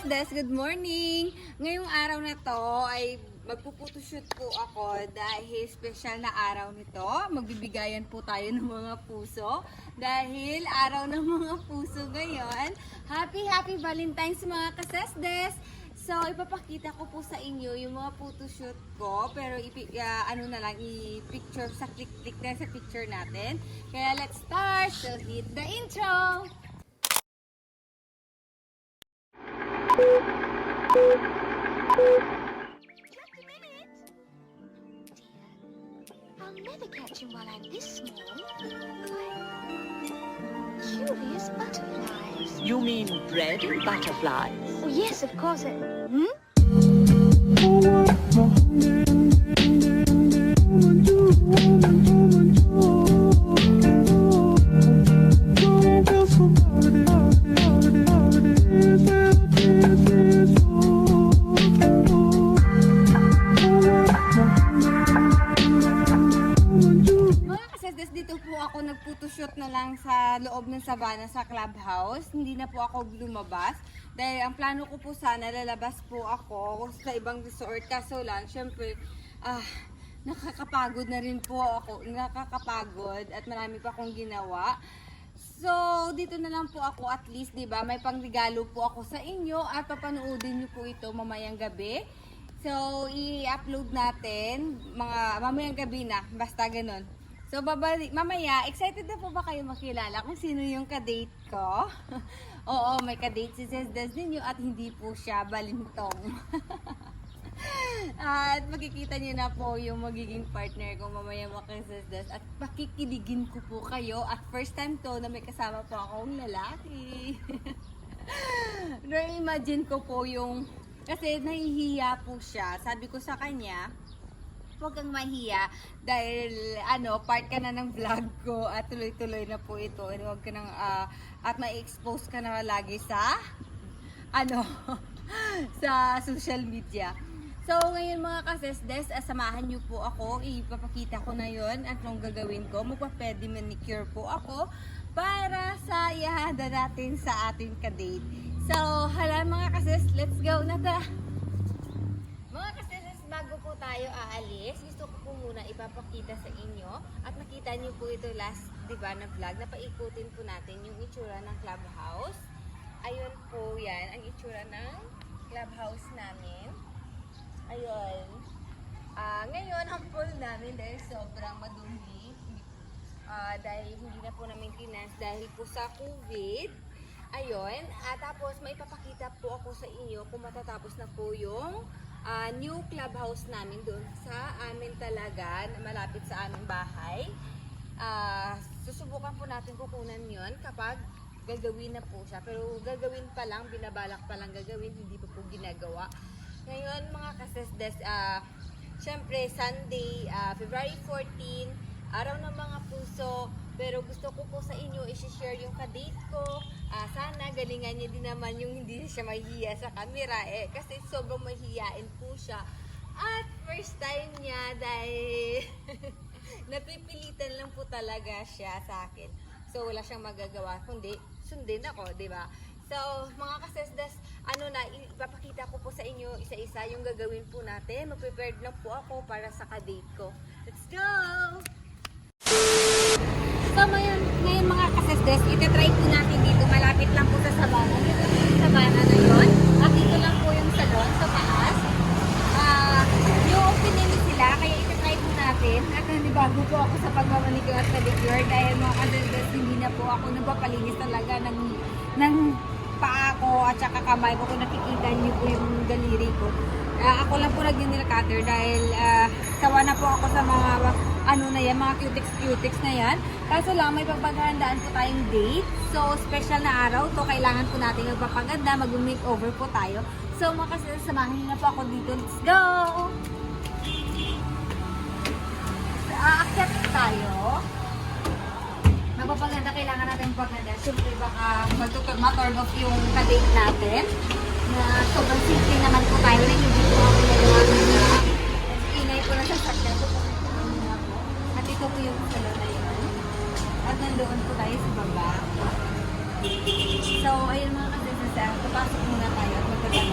Des, good morning! Ngayong araw na to ay magpuputoshoot po ako dahil special na araw nito. Magbibigayan po tayo ng mga puso dahil araw ng mga puso ngayon. Happy Valentine's mga kasesdes! So, ipapakita ko po sa inyo yung mga photoshoot ko, pero i-picture sa click na sa picture natin. Kaya let's start! So, hit the intro! Just a minute. Dear, I'll never catch him while I'm this small. Curious butterflies. You mean bread and butterflies? Oh, yes, of course. Dito po ako nagphotoshoot na lang sa loob ng Sabana sa clubhouse. Hindi na po ako lumabas. Dahil ang plano ko po sana, lalabas po ako sa ibang resort. Kaso lang, syempre, nakakapagod na rin po ako. Nakakapagod at marami pa akong ginawa. So, dito na lang po ako at least, di ba? May pangregalo po ako sa inyo at papanoodin niyo po ito mamayang gabi. So, i-upload natin mamayang gabi na. Basta ganun. So, mamaya, excited na po ba kayo makilala kung sino yung kadate ko? Oo, may kadate si Des ninyo at hindi po siya balintong. At makikita niyo na po yung magiging partner ko mamaya mga Des at pakikiligin ko po kayo at first time to na may kasama po akong lalaki. Na-imagine ko po yung, kasi nahihiya po siya. Sabi ko sa kanya, huwag kang mahiya dahil part ka na ng vlog ko at tuloy-tuloy na po ito. Huwag ka nang at ma-expose ka na lagi sa sa social media. So ngayon mga kasesdes, samahan niyo po ako. Ipapakita ko na 'yon at anong gagawin ko. Magpa-pedi-manicure po ako para sa ihahanda natin sa ating kadate. So hala mga kases, let's go na ta. Bago po tayo aalis, gusto ko po muna ipapakita sa inyo at nakita niyo po ito last, di ba, na vlog na paikutin po natin yung itsura ng clubhouse. Ayun po yan, ang itsura ng clubhouse namin. Ayun. Ngayon, ang pool namin dahil sobrang madumi. Dahil hindi na po na maintenance dahil po sa COVID. Ayun. Tapos may papakita po ako sa inyo kung matatapos na po yung new clubhouse namin doon sa amin talaga, malapit sa aming bahay. Susubukan po natin kukunan yon kapag gagawin na po siya. Pero gagawin pa lang, binabalak pa lang gagawin, hindi pa po ginagawa. Ngayon mga kasesdes, syempre Sunday, February 14, araw ng mga puso. Pero gusto ko po sa inyo i-share yung kadate ko. Sana galingan niya din naman yung hindi siya mahihiya sa camera. Kasi sobrang mahihiyain po siya. At first time niya dahil napipilitan lang po talaga siya sa akin. So wala siyang magagawa kundi sundin ako, di ba? So mga kasesdas, ipapakita ko po sa inyo isa-isa yung gagawin po natin. Mag-prepared lang po ako para sa kadate ko. Let's go! So ngayon mga kasesdes, itatry po natin dito. Malapit lang po sa Sabana. Dito po yung Sabana na yun. At dito lang po yung salon sa taas. Yung opening sila, kaya itatry po natin. At bago po ako sa pagmamanicure at pedicure dahil mga kasesdes, hindi na po ako nagpapalinis talaga ng paa ko at saka kamay ko. Kung nakikita niyo po yung daliri ko. Ako lang po nag-nail cutter dahil sawa na po ako sa mga mga cutics na yan. Kaso lang, may pagpaghandaan po tayong date. So, special na araw to. Kailangan po natin magpapaganda, mag-makeover po tayo. So, mga kasesdes, samahan niyo na po ako dito. Let's go! Aakyat tayo. Magpapaganda, kailangan natin magpaganda. Siyempre, baka ma-turn off yung kadate natin. Na sobrang simple naman po tayo na hindi po ako nagawa. Ingay po na sa sakyan. At ito po yung salon na yun. At nandoon po tayo sa baba. So, ayun mga kasesdes, papasok muna tayo at magpapaganda.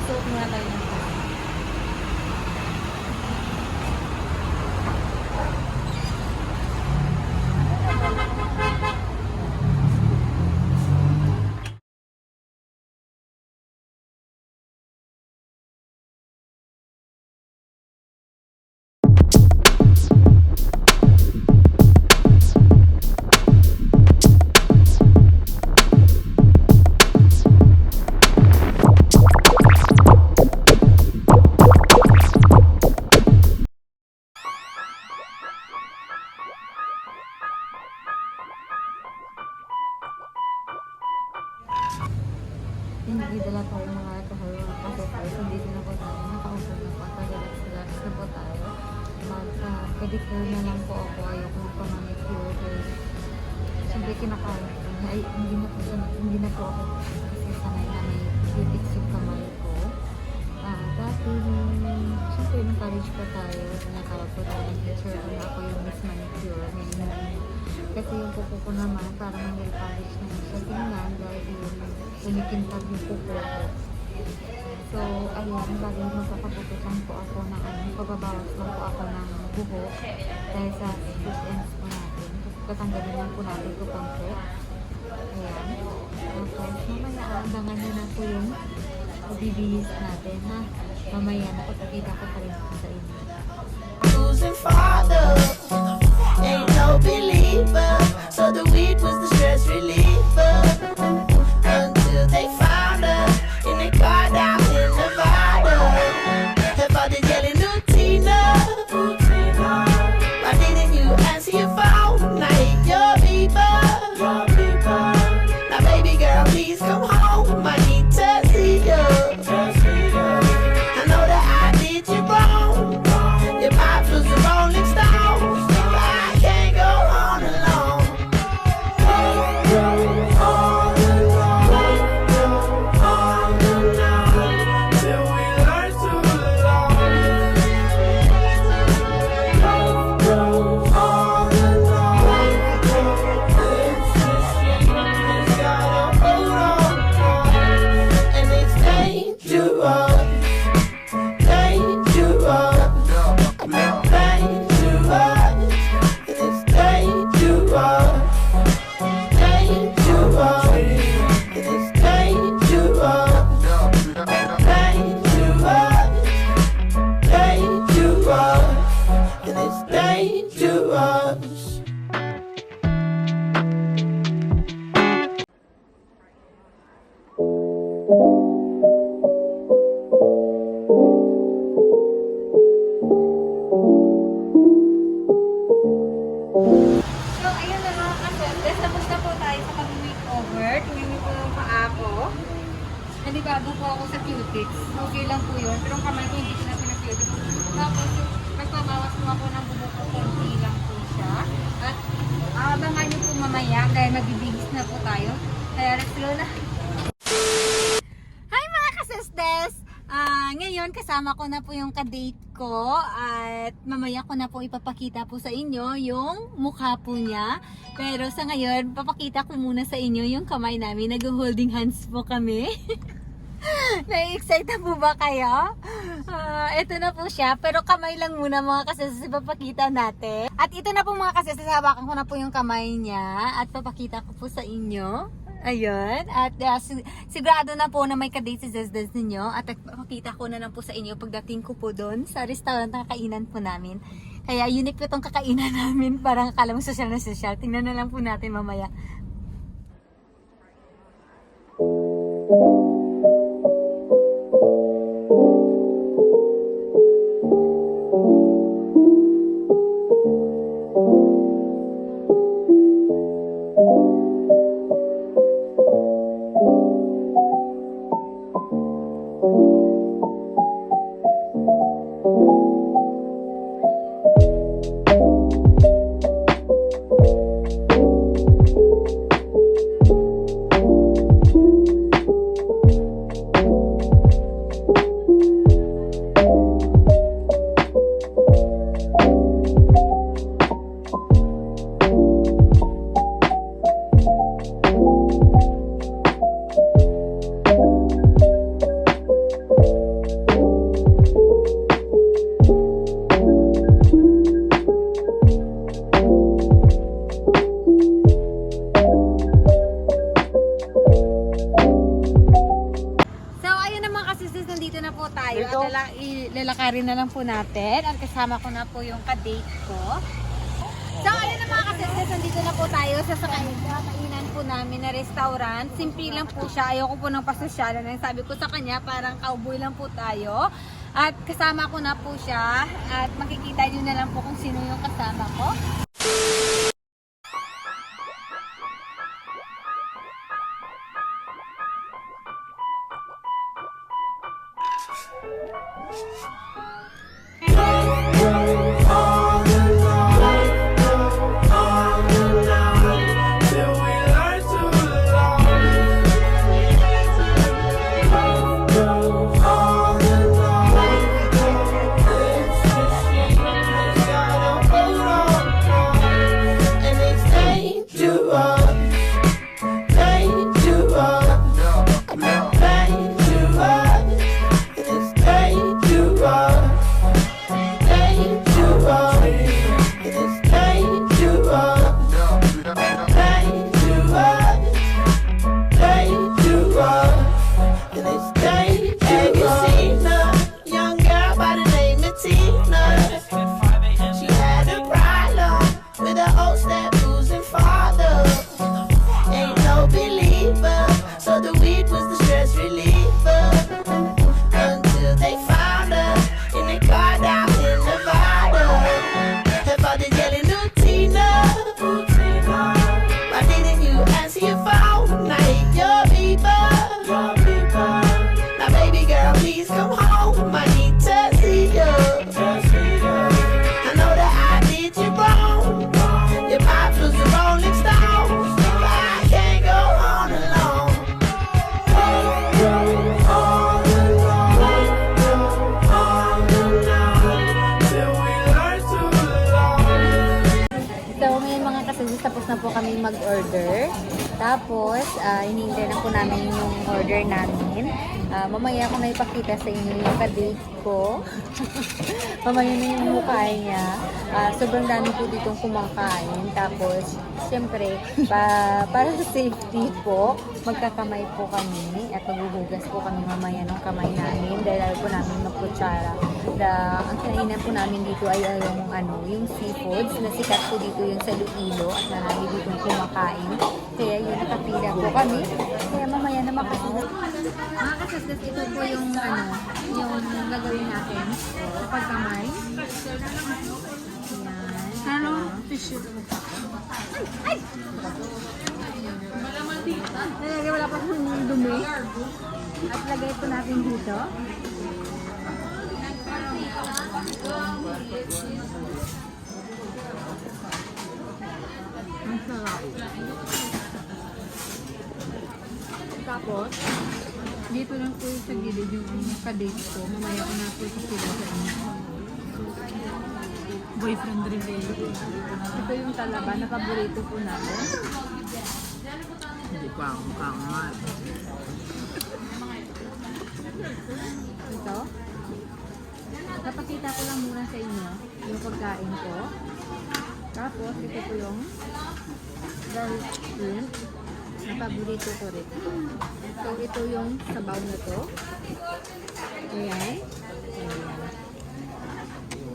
Suot muna tayo ng mask. Hindi dala tayo mga kahalo kasi tayo hindi na po tayo nakaupo na po tayo-relax na po tayo mag-pedicure na lang po ako ayoko na po manicure kaya siyempre kinakain ko ay hindi na po ako kasi sanay na may cutics yung kamay ko dati siyempre nag-college pa tayo nakawag po tayo ng teacher na ako yung miss manicure ngayon kasi yung kuko ko naman parang may polish na siya tingnan dahil yung umikintab yung kuko ko. So, ayun, bagay magpapagututan po ako ng pagbabawas lang po ako ng buhok dahil sa loose ends po natin. Katanggalin lang po natin ito konti. Ayan. Tapos, mamaya abangan nyo na po yung bibihis natin ha. Mamaya napagkakita ko pa rin po sa inyo. Losing father, ain't no believer. So the weed was the stress reliever. Until they found her in a car down in Nevada. Her father yelling, Nutina, why didn't you answer your phone? I hate your beeper. Now baby girl, please come home. I need to see you. I know that I did you wrong. Your pops was a rolling stone. I can't go on alone. All alone, till we learn to love. All alone, it's gotta hold on, and it's dangerous. So, ayun na mga kasentes. Tapos na po tayo sa pag-makeover. Tingnan niyo po yung paa ko. Nalibago po ako sa cutics. Okay lang po yun. Pero ang kamay ko hindi ko na pinag-cutics. Tapos, nagpabawas po ako ng bubo ko. Konti lang po siya. At abangan niyo po mamaya dahil magbibigis na po tayo. Kaya let's go na. Hi mga kasestes! Ngayon kasama ko na po yung ka-date ko at mamaya ko na po ipapakita po sa inyo yung mukha po niya. Pero sa ngayon, papakita ko muna sa inyo yung kamay namin. Nag-holding hands po kami. Na-excite na po ba kayo? Ito na po siya. Pero kamay lang muna mga kasestes, ipapakita natin. At ito na po mga kasestes, hawakan ko na po yung kamay niya at papakita ko po sa inyo. Ayun. At sigurado na po na may kadate si Zezdes ninyo. At makita ko na lang po sa inyo pagdating ko po doon sa restaurant na kainan po namin. Kaya unique po itong kakainan namin. Parang akala mo social na social. Tingnan na lang po natin mamaya. po tayo at lalakarin na lang po natin. At kasama ko na po yung ka-date ko. So, ayun na mga kasesdes, nandito na po tayo sa kainan po namin na restaurant. Simple lang po siya. Ayoko po ng pasosyalan. Sabi ko sa kanya, parang cowboy lang po tayo. At kasama ko na po siya. At makikita nyo na lang po kung sino yung kasama ko. Tapos na po kami mag-order. Tapos, hinihintay na po namin yung order namin. Mamaya ko na ipakita sa inyo yung ka-date ko. Mamaya na yung mukha niya. Sobrang dami po ditong kumakain. Tapos, syempre, para sa safety po, magkakamay po kami at maghuhugas po kami mamaya ng kamay namin dahil ayaw po namin magkutsara. Ang kinainan po namin dito ay yung seafoods na sikat po dito yung sa Iloilo at marami dito kumakain. Kaya yun, nakapila po kami. Kaya mamaya na makasulat. Mga kasasdas, ito po yung yung gagawin natin kapag kamay. Yan. Tissue. Ay! Nalagay, wala pa kong dumi. At lagay po natin dito. Ang sarap. Tapos, dito lang po sa gilid yung ka-date ko. Mamaya ko na po sila sa inyo. Boyfriend reveal. Ito yung talaba na paborito po natin. Hindi pa akong kamat. Ito. Napakita ko lang muna sa inyo yung pagkain ko. Tapos, ito po yung garlic shrimp na paborito ko rin. So, ito yung sabaw na to. Ayan.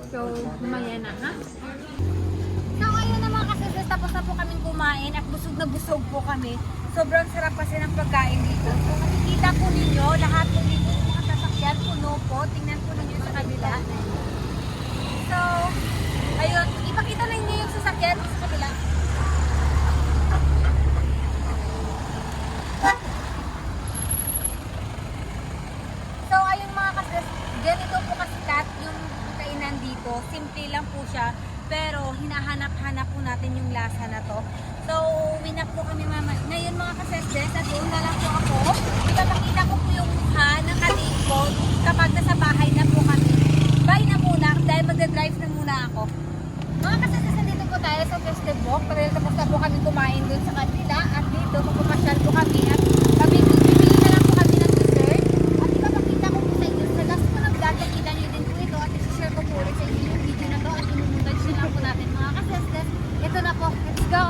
So, mamaya na, ha? So, ayun na mga kasasas, tapos na po kaming kumain at busog na busog po kami. Sobrang sarap kasi ng pagkain dito. So, makikita po ninyo, lahat po dito yung mga sasakyan, puno po. Tingnan po ninyo sa kabila. So, ayun, ipakita na ninyo yung sasakyan sa kabila. So, ayun mga kasasas, ganito po kasikat yung kainan dito. Simple lang po siya. Pero hinahanap-hanap po natin yung lasa na to. So, winak po kami ngayon mga kasesdes, at doon na lang po ako. Ipapakita ko po yung mukha ng ka-date ko kapag nasa bahay na po kami. Bye na muna dahil magdadrive na muna ako. Mga kasesdes, nandito po tayo sa Festive Walk. Pero tapos na po kami kumain doon sa kanila. At dito, magpapasyal po kami. At bibili na lang po kami ng dessert. At ipapakita ko po sa inyo. Sa last po ng vlog, nakita nyo din po ito. At isi-share ko po ulit sa inyo yung video na to. At inumuntage na lang po natin mga kasesdes. Ito na po. Let's go!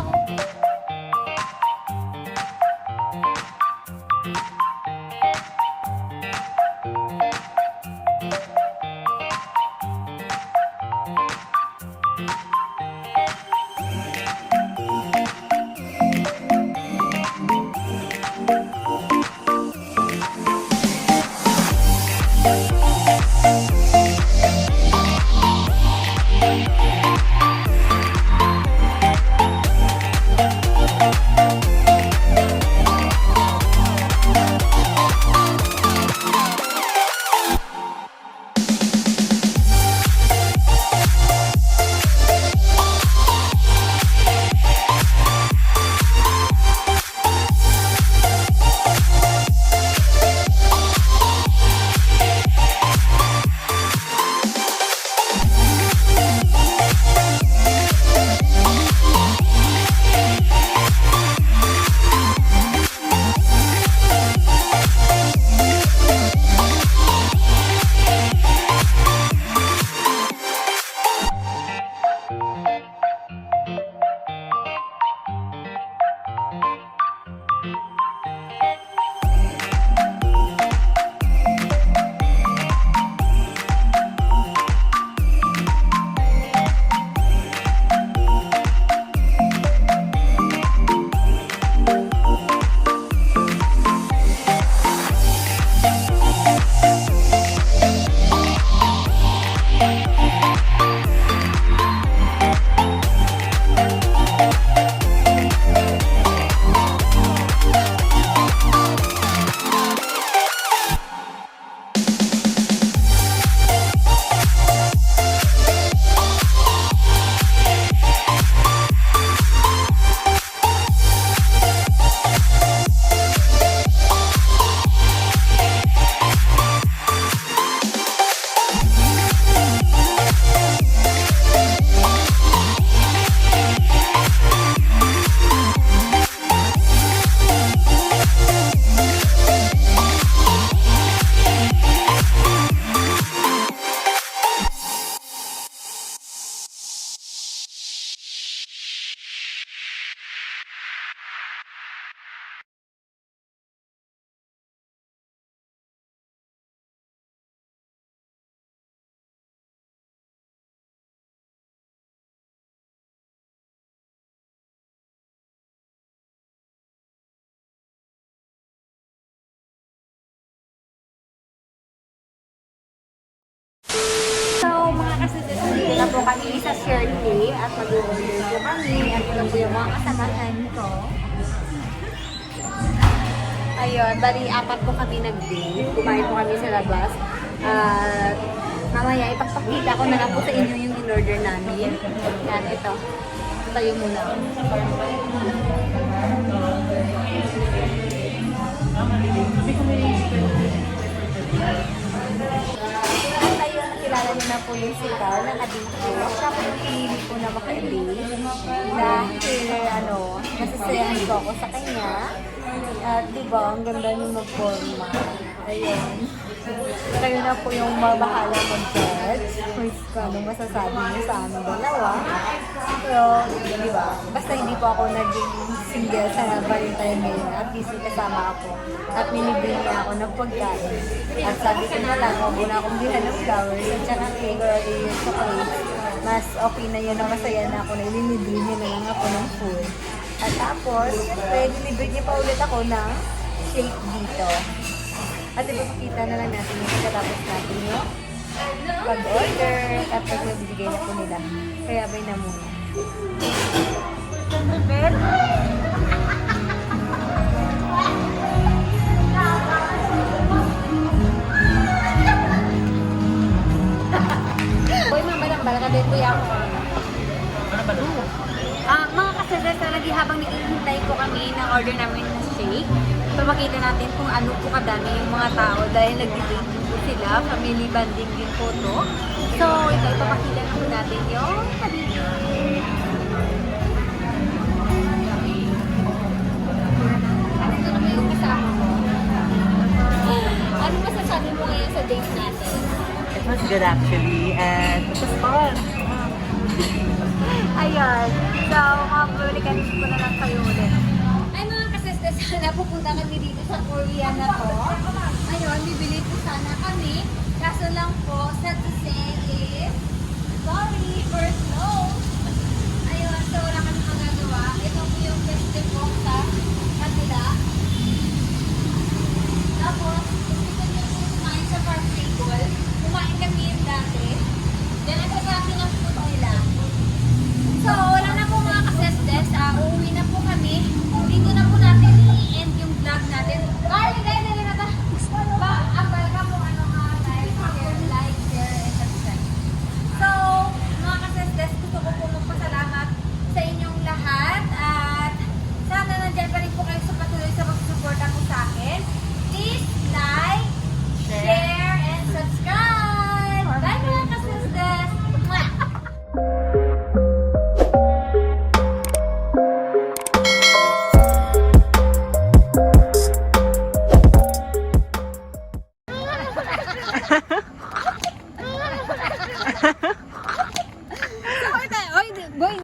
So, mga kasisip, dito na po kami sa Shirley at mag-order po kami. At ito po yung mga kasamahan ko. Ayun, bali apat po kami nag-date. Kumain po kami sa labas. At mamaya ipagpakita ko na lang po sa inyo yung in-order namin. Yan, ito. Tayo muna. At tayo, nakilala niyo na po yung sitaw ng adik ko. Siya po yung pinili ko na maka-date. Dahil, nasisayahan ko ako sa kanya. At diba, ang ganda niyo mag-forma. Ayun. Kayo na po yung mabahala mag-judge. Kung anong masasabi niyo sa aming dalawa. Pero, diba, basta hindi po ako naging single sa Valentine ngayon. At least may kasama ako. At nilibre niya ako ng pagkain. At sabi ko na lang, huwag na akong bilhan ng flowers at saka cake or yung chocolate. Mas okay na yun, na masaya na ako na ililibre niya na lang ako ng food. At tapos, nilibre niya pa ulit ako ng shake dito. At ipapakita na lang natin yung pagkatapos natin yung pag-order. Tapos bibigay na po nila. Kaya bay na muna. Ben? Uy, mambalang-bala ka din po yung mga kasasal talaga habang naghihintay po kami ng order namin ng shake, papakita natin kung ano po kadami yung mga tao dahil nag-debate po sila, family bonding din po to. So, ito, ipapakita na po natin yung kabili. Ano ito naman yung kasama mo? Ano masasabi mo ngayon sa date natin? It was good actually, and it was fun. Ayun. So, mabalikan ko na lang kayo ulit. Ay mga kasestes, sana pupunta kami dito sa Korea na to. Ayun, bibili po sana kami. Kaso lang po, sad to say is, sorry, first no. Ayun, so wala kami magagawa. Ito po yung pwede po sa kanila. Tapos, gusto nyo po kumain sa farm table. Kumain kami yung dati. Then, ang sasabi ng food nila. So, wala na po mga kasestes. Uuwi na po kami. Dito na po natin i-end yung vlog natin. Carly, guys, dali na ta. Abal ka po ano nga tayo. Like, share, and subscribe. So, mga kasestes, gusto ko po magpasalamat sa inyong lahat. At sana nandyan pa rin po kayo sa patuloy sa pagsusuporta po sa akin. Please like, share, and subscribe. Bye mga kasestes. Mwah! Ha ha ha!